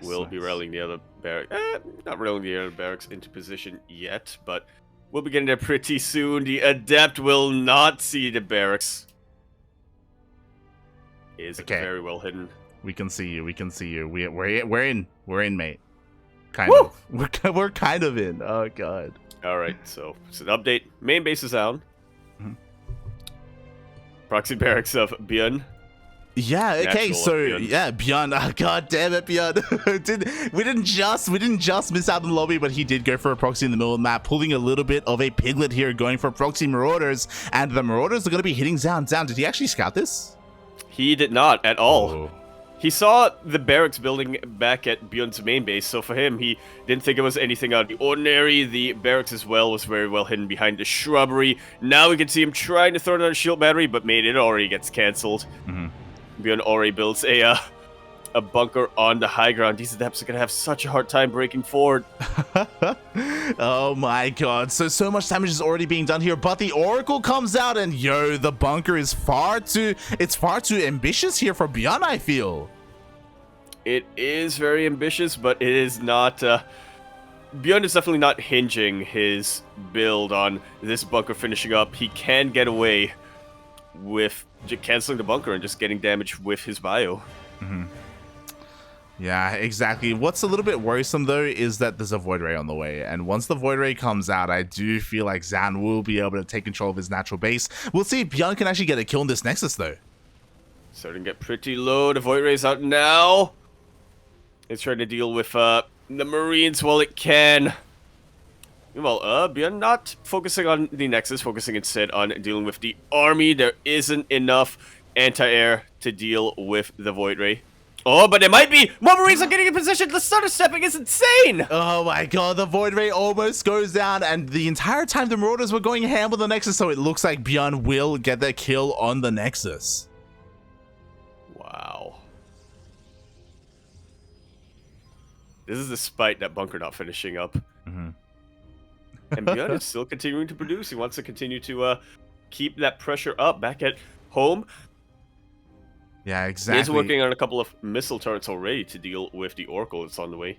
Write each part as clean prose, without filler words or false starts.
Will be rallying the other barracks. Not rallying the other barracks into position yet, but we'll be getting there pretty soon. The Adept will not see the barracks. Is very well hidden. We can see you. We can see you. We're in, mate. Kind Woo! of. We're kind of in. Oh god. All right. So it's an update. Main base is down. Proxy barracks of ByuN. Yeah, okay, so yeah, ByuN, oh, god damn it, ByuN. we didn't just miss out on the lobby, but he did go for a proxy in the middle of the map, pulling a little bit of a piglet here, going for proxy marauders, and the marauders are going to be hitting Zoun. Zoun, did he actually scout this? He did not at all. Oh. He saw the barracks building back at ByuN's main base, so for him, he didn't think it was anything out of the ordinary. The barracks as well was very well hidden behind the shrubbery. Now we can see him trying to throw another shield battery, but mate, it already gets cancelled. ByuN already builds a bunker on the high ground. These Adepts are going to have such a hard time breaking forward. Oh my god, so much damage is already being done here, but the Oracle comes out and yo, the bunker is far too ambitious here for ByuN, I feel. It is very ambitious, but it is not, ByuN is definitely not hinging his build on this bunker finishing up. He can get away with canceling the bunker and just getting damage with his bio. Yeah, exactly. What's a little bit worrisome though is that there's a Void Ray on the way, and once the Void Ray comes out, I do feel like Zoun will be able to take control of his natural base. We'll see if ByuN can actually get a kill in this Nexus though. Starting to get pretty low. The Void Ray's out now. It's trying to deal with the Marines while it can. Well, ByuN not focusing on the Nexus, focusing instead on dealing with the army. There isn't enough anti-air to deal with the Void Ray. Oh, but it might be! More Marines are getting in position! The stutter stepping is insane! Oh my god, the Void Ray almost goes down, and the entire time the Marauders were going ham on the Nexus, so it looks like ByuN will get the kill on the Nexus. Wow. This is despite that bunker not finishing up. And ByuN is still continuing to produce. He wants to continue to keep that pressure up back at home. Yeah, exactly. He's working on a couple of missile turrets already to deal with the Oracle that's on the way.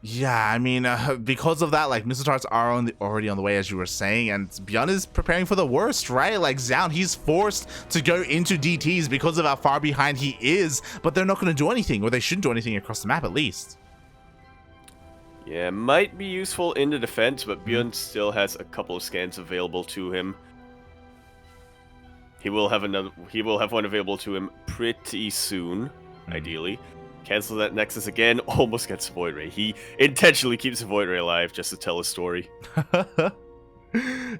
Yeah, I mean, because of that, like, missile turrets are already on the way, as you were saying, and ByuN is preparing for the worst, right? Like, Zoun, he's forced to go into DTs because of how far behind he is, but they're not going to do anything, or they shouldn't do anything across the map, at least. Yeah, might be useful in the defense, but ByuN still has a couple of scans available to him. He will have one available to him pretty soon, ideally. Cancel that Nexus again, almost gets Void Ray. He intentionally keeps the Void Ray alive just to tell a story.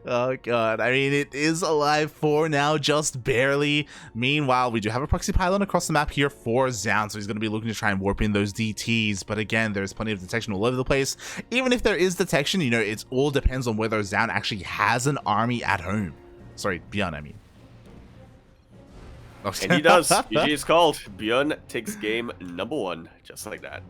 Oh god, I mean, it is alive for now, just barely. Meanwhile, we do have a proxy pylon across the map here for Zoun, so he's going to be looking to try and warp in those DTs, but again, there's plenty of detection all over the place. Even if there is detection, you know, it all depends on whether Zoun actually has an army at home. Sorry, ByuN, I mean. And he does. GG is called. ByuN takes game #1, just like that.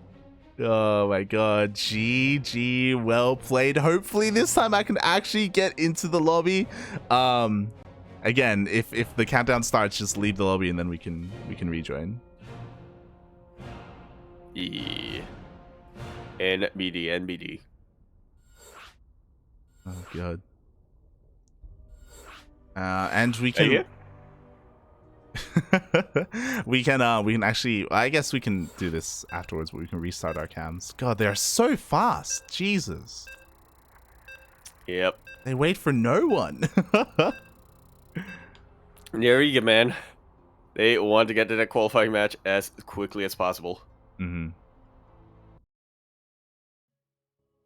Oh my god, GG, well played. Hopefully this time I can actually get into the lobby. Again, if the countdown starts, just leave the lobby and then we can rejoin. Yeah. NBD. Oh god. And we can we can actually, I guess we can do this afterwards, but we can restart our cams. God, they're so fast. Jesus. Yep. They wait for no one. There you go, man. They want to get to that qualifying match as quickly as possible.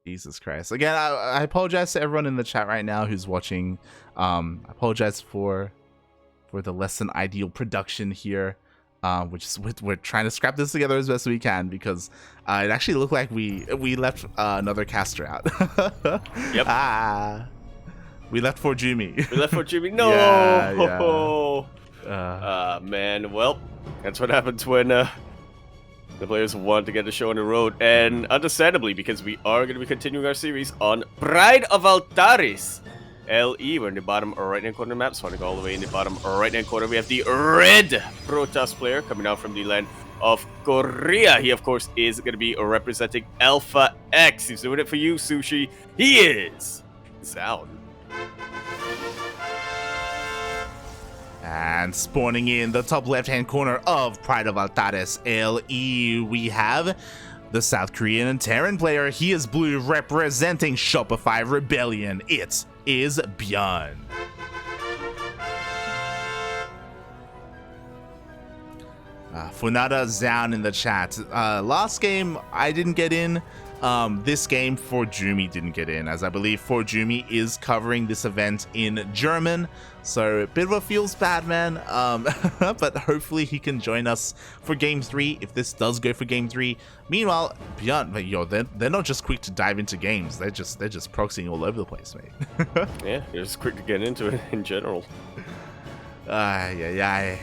Jesus Christ. Again, I apologize to everyone in the chat right now who's watching. I apologize for the less than ideal production here. We're trying to scrap this together as best we can because it actually looked like we left another caster out. Yep. We left for Jumi. We left for Jumi. No. Yeah. Man. Well, that's what happens when the players want to get the show on the road, and understandably, because we are going to be continuing our series on Bride of Altaris. LE, we're in the bottom right-hand corner of the map, swinging all the way in the bottom right-hand corner. We have the red Protoss player coming out from the land of Korea. He, of course, is going to be representing Alpha X. He's doing it for you, Sushi. He is Zoun. And spawning in the top left-hand corner of Pride of Altares LE, we have the South Korean and Terran player. He is blue, representing Shopify Rebellion. It is ByuN. Funada Zoun in the chat. Last game, I didn't get in. This game, Forjumi didn't get in, as I believe Forjumi is covering this event in German. So, a bit of a feels bad, man. But hopefully he can join us for Game 3, if this does go for Game 3. Meanwhile, ByuN, yo, they're not just quick to dive into games. They're just proxying all over the place, mate. Yeah, they're just quick to get into it in general. Yeah.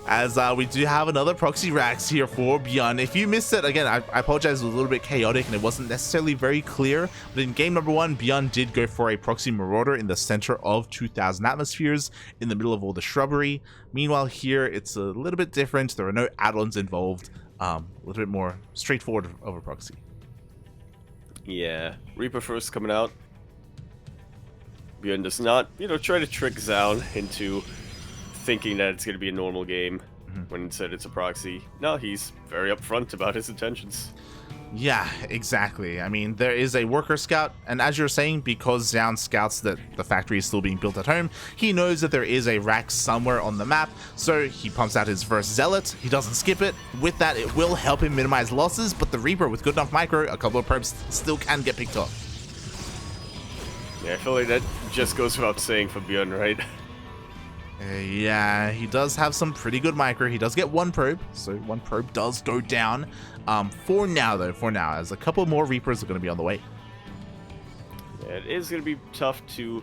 As we do have another proxy racks here for ByuN. If you missed it, again, I apologize, it was a little bit chaotic and it wasn't necessarily very clear. But in game number 1, ByuN did go for a proxy marauder in the center of 2,000 atmospheres in the middle of all the shrubbery. Meanwhile, here it's a little bit different. There are no add-ons involved. A little bit more straightforward of a proxy. Yeah, Reaper first coming out. ByuN does not, try to trick Zoun into thinking that it's going to be a normal game when instead it's a proxy. No, he's very upfront about his intentions. Yeah, exactly. I mean, there is a worker scout, and as you're saying, because Zoun scouts that the factory is still being built at home, he knows that there is a rack somewhere on the map, so he pumps out his first zealot. He doesn't skip it. With that, it will help him minimize losses, but the Reaper, with good enough micro, a couple of probes still can get picked off. Yeah, I feel like that just goes without saying for ByuN, right? Yeah, he does have some pretty good micro. He does get one probe, so one probe does go down. For now, as a couple more Reapers are going to be on the way. Yeah, it is going to be tough to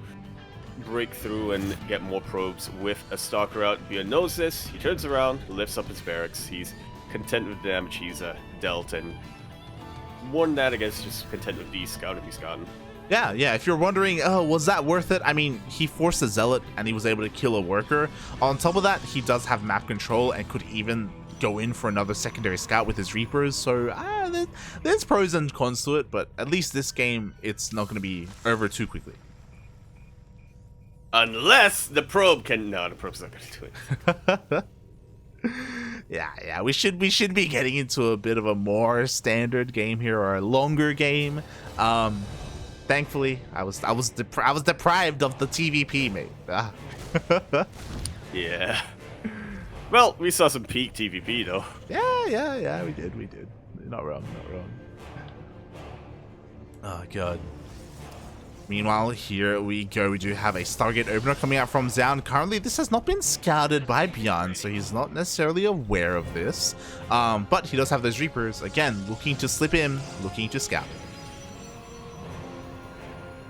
break through and get more probes with a stalker out. ByuN knows this. He turns around, lifts up his barracks. He's content with the damage he's dealt, and more than that, I guess, just content with the scout if he's gotten. Yeah, if you're wondering, oh, was that worth it? I mean, he forced a zealot and he was able to kill a worker. On top of that, he does have map control and could even go in for another secondary scout with his Reapers. So, there's pros and cons to it, but at least this game, it's not going to be over too quickly. Unless the probe can... No, the probe's not going to do it. Yeah, we should be getting into a bit of a more standard game here, or a longer game. Thankfully, I was deprived of the TvP, mate. Yeah. Well, we saw some peak TvP though. Yeah, we did. Not wrong. Oh god. Meanwhile, here we go. We do have a Stargate opener coming out from Zoun. Currently, this has not been scouted by ByuN, so he's not necessarily aware of this. But he does have those Reapers, again, looking to slip in, looking to scout.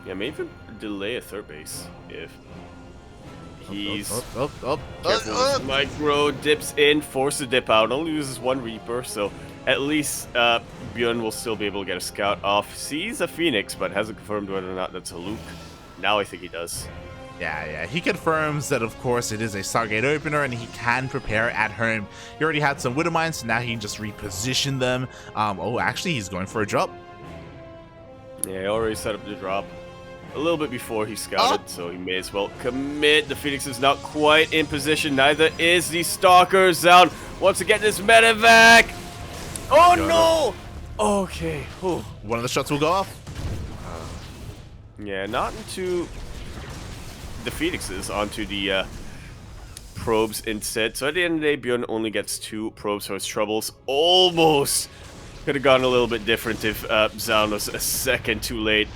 Yeah, maybe delay a third base if he's careful with micro, dips in, force to dip out, only uses one Reaper, so at least ByuN will still be able to get a scout off. Sees a Phoenix, but hasn't confirmed whether or not that's a Luke. Now I think he does. Yeah, he confirms that, of course, it is a Stargate opener and he can prepare at home. He already had some Widow Mines, so now he can just reposition them. Actually, he's going for a drop. Yeah, he already set up the drop a little bit before he scouted, so he may as well commit. The Phoenix is not quite in position, neither is the Stalker. Zoun wants to get this medevac. Oh no! Okay. Ooh. One of the shots will go off. Yeah, not into the Phoenixes, onto the probes instead. So at the end of the day, ByuN only gets 2 probes, so his troubles almost could have gone a little bit different if Zoun was a second too late.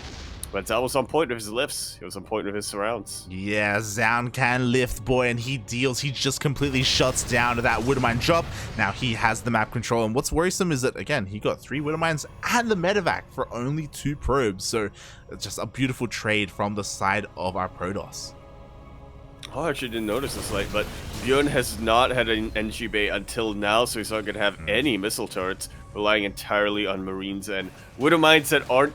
But Zoun was on point with his lifts. He was on point with his surrounds. Yeah, Zoun can lift, boy, and he deals. He just completely shuts down to that Widowmine drop. Now he has the map control, and what's worrisome is that, again, he got 3 Widowmines and the medevac for only 2 probes. So it's just a beautiful trade from the side of our Protoss. Oh, I actually didn't notice this light, but ByuN has not had an NG bay until now, so he's not going to have any missile turrets, relying entirely on Marines and Widowmines that aren't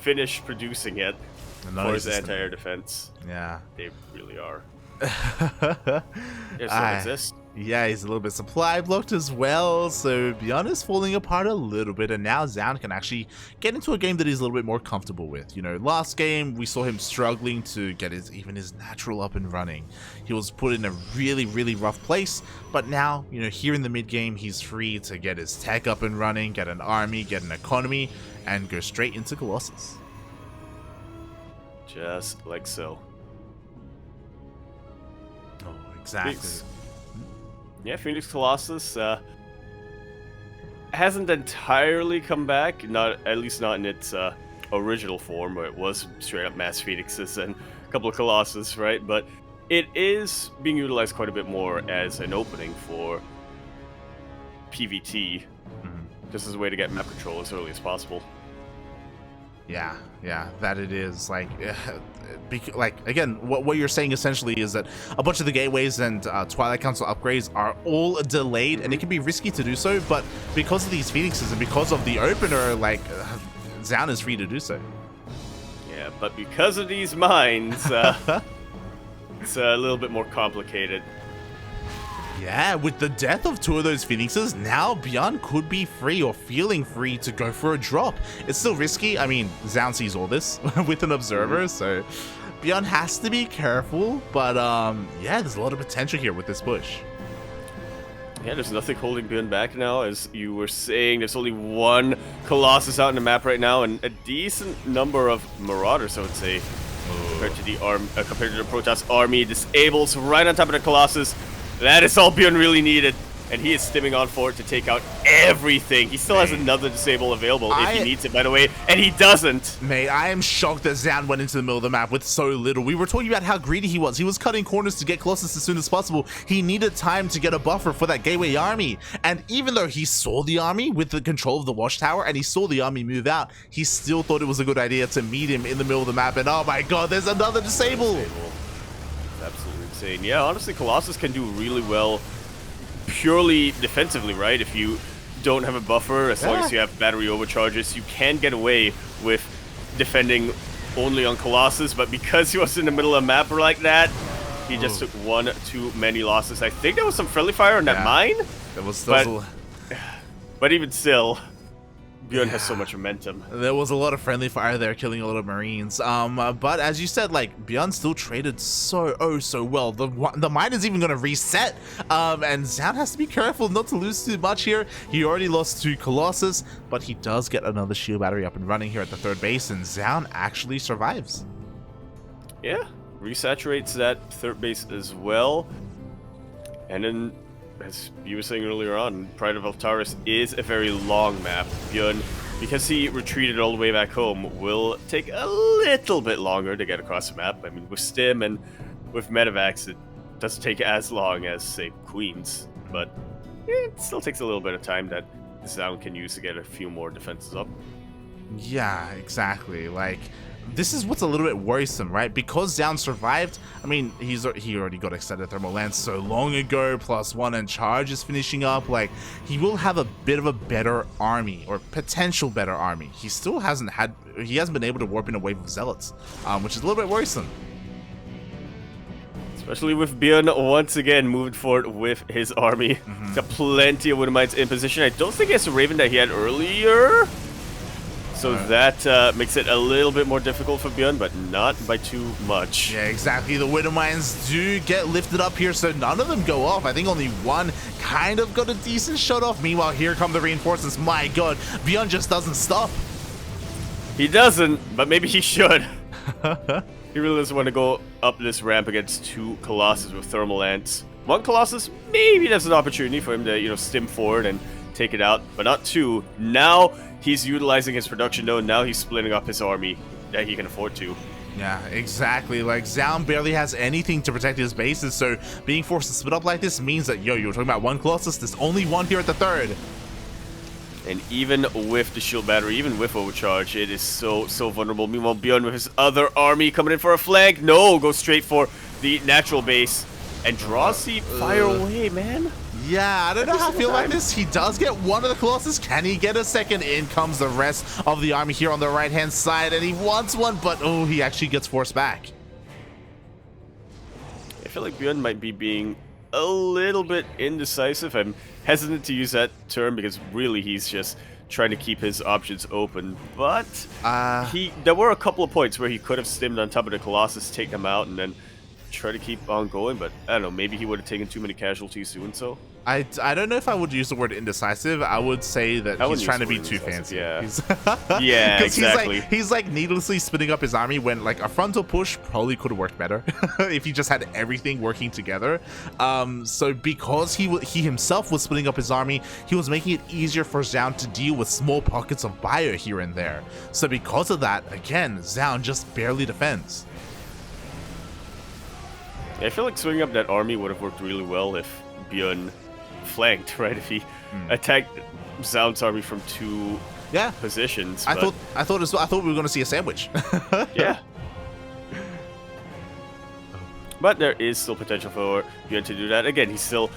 finished producing yet for his anti-air defense. Yeah. They really are. Yes, so exist. Yeah, he's a little bit supply blocked as well, so ByuN is falling apart a little bit, and now Zoun can actually get into a game that he's a little bit more comfortable with. You know, last game we saw him struggling to get even his natural up and running. He was put in a really, really rough place, but now, you know, here in the mid game, he's free to get his tech up and running, get an army, get an economy, and go straight into Colossus. Just like so. Oh, exactly. Yeah, Phoenix Colossus hasn't entirely come back, at least not in its original form, where it was straight up mass Phoenixes and a couple of Colossus, right? But it is being utilized quite a bit more as an opening for PvT, just as a way to get map control as early as possible. Yeah, that it is. Like again, what you're saying essentially is that a bunch of the gateways and Twilight Council upgrades are all delayed, and it can be risky to do so, but because of these Phoenixes and because of the opener, like, Zoun is free to do so. Yeah, but because of these mines, it's a little bit more complicated. Yeah, with the death of two of those Phoenixes, now ByuN could be free or feeling free to go for a drop. It's still risky. I mean, Zoun sees all this with an observer, so ByuN has to be careful. But yeah, there's a lot of potential here with this push. Yeah, there's nothing holding ByuN back now. As you were saying, there's only one Colossus out in the map right now, and a decent number of Marauders, I would say, compared to the Protoss army. Disables right on top of the Colossus. That is all ByuN really needed, and he is stimming on for it to take out everything. He still has another disable available if he needs it, by the way, and he doesn't. Mate, I am shocked that Zoun went into the middle of the map with so little. We were talking about how greedy he was. He was cutting corners to get Colossus as soon as possible. He needed time to get a buffer for that gateway army, and even though he saw the army with the control of the watchtower and he saw the army move out, he still thought it was a good idea to meet him in the middle of the map, and oh my god, there's another disable. Absolutely insane. Yeah, honestly, Colossus can do really well purely defensively, right? If you don't have a buffer, as long as you have battery overcharges, you can get away with defending only on Colossus, but because he was in the middle of a map like that, he just took one too many losses. I think there was some friendly fire on that mine, but even still, ByuN has so much momentum. There was a lot of friendly fire there, killing a lot of Marines. But as you said, like, ByuN still traded so well. The mine is even going to reset, and Zoun has to be careful not to lose too much here. He already lost to Colossus, but he does get another shield battery up and running here at the third base, and Zoun actually survives. Yeah, resaturates that third base as well, and then, as you were saying earlier on, Pride of Altaris is a very long map. ByuN, because he retreated all the way back home, will take a little bit longer to get across the map. I mean, with Stim and with Medivacs, it doesn't take as long as, say, Queens, but it still takes a little bit of time that Zoun can use to get a few more defenses up. Yeah, exactly. Like, this is what's a little bit worrisome, right? Because Zoun survived, I mean, he already got extended thermal lance so long ago, +1 and charge is finishing up. Like, he will have a bit of a better army, or potential better army. He still hasn't been able to warp in a wave of zealots, which is a little bit worrisome. Especially with ByuN once again moving forward with his army. He's got plenty of Widow Mines in position. I don't think he has the Raven that he had earlier, so that makes it a little bit more difficult for ByuN, but not by too much. Yeah, exactly. The Widow Mines do get lifted up here, so none of them go off. I think only one kind of got a decent shot off. Meanwhile, here come the reinforcements. My god, ByuN just doesn't stop. He doesn't, but maybe he should. He really doesn't want to go up this ramp against two Colossus with thermal lance. One Colossus, maybe there's an opportunity for him to, you know, stim forward and take it out, but not two. Now he's utilizing his production node. Now he's splitting up his army that he can afford to. Yeah, exactly. Like, Zoun barely has anything to protect his bases, so being forced to split up like this means that, yo, you were talking about one Colossus, there's only one here at the third. And even with the shield battery, even with overcharge, it is so vulnerable. Meanwhile, ByuN with his other army coming in for a flank. No, goes straight for the natural base and draws the fire away, man. Yeah, I don't know how I feel about this. He does get one of the Colossus. Can he get a second? In comes the rest of the army here on the right-hand side, and he wants one, but oh, he actually gets forced back. I feel like ByuN might be being a little bit indecisive. I'm hesitant to use that term because really he's just trying to keep his options open. But there were a couple of points where he could have stimmed on top of the Colossus, take him out, and then try to keep on going. But I don't know, maybe he would have taken too many casualties doing so. I don't know if I would use the word indecisive. I would say that he's trying to be too fancy. Yeah, He's yeah, exactly. He's like needlessly spinning up his army when like a frontal push probably could have worked better if he just had everything working together. So because he himself was splitting up his army, he was making it easier for Zoun to deal with small pockets of bio here and there. So because of that, again, Zoun just barely defends. Yeah, I feel like swinging up that army would have worked really well if ByuN flanked, right? If he attacked Zoun's army from two positions. I thought we were going to see a sandwich. Yeah. But there is still potential for ByuN to do that. Again, he still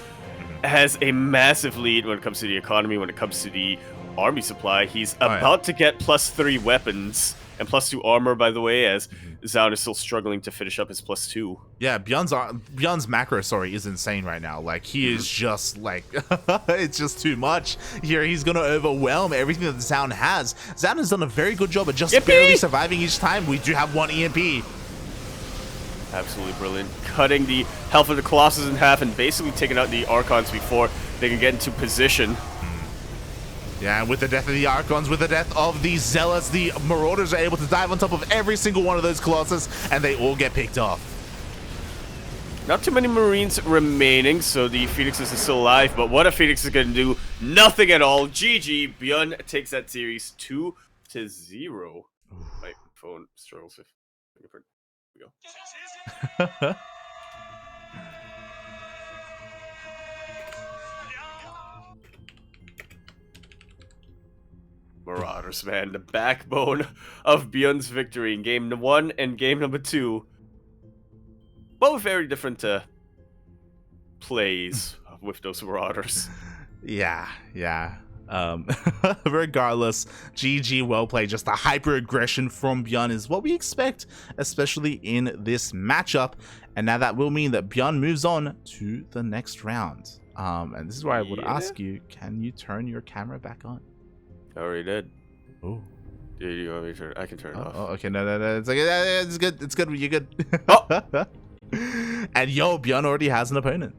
has a massive lead when it comes to the economy, when it comes to the army supply. He's about to get +3 weapons and +2 armor, by the way, as Zoun is still struggling to finish up his +2. Yeah, ByuN's macro, is insane right now. Like, he is just, like, it's just too much. Here, he's going to overwhelm everything that Zoun has. Zoun has done a very good job at just barely surviving each time. We do have one EMP. Absolutely brilliant. Cutting the health of the Colossus in half and basically taking out the Archons before they can get into position. Yeah, and with the death of the Archons, with the death of the Zealots, the Marauders are able to dive on top of every single one of those Colossus, and they all get picked off. Not too many Marines remaining, so the Phoenixes are still alive, but what a Phoenix is going to do? Nothing at all. GG. ByuN takes that series 2-0. My phone struggles with fingerprint. Here we go. Marauders, man, the backbone of ByuN's victory in game 1 and game number 2. Both very different plays with those Marauders. Yeah. Regardless, GG, well played. Just the hyper aggression from ByuN is what we expect, especially in this matchup. And now that will mean that ByuN moves on to the next round. And this is where I would ask you, can you turn your camera back on? I already did. Oh. Do you want me to turn? I can turn it off. Oh, okay. No. It's like, it's good. It's good. You're good. Oh. And yo, ByuN already has an opponent.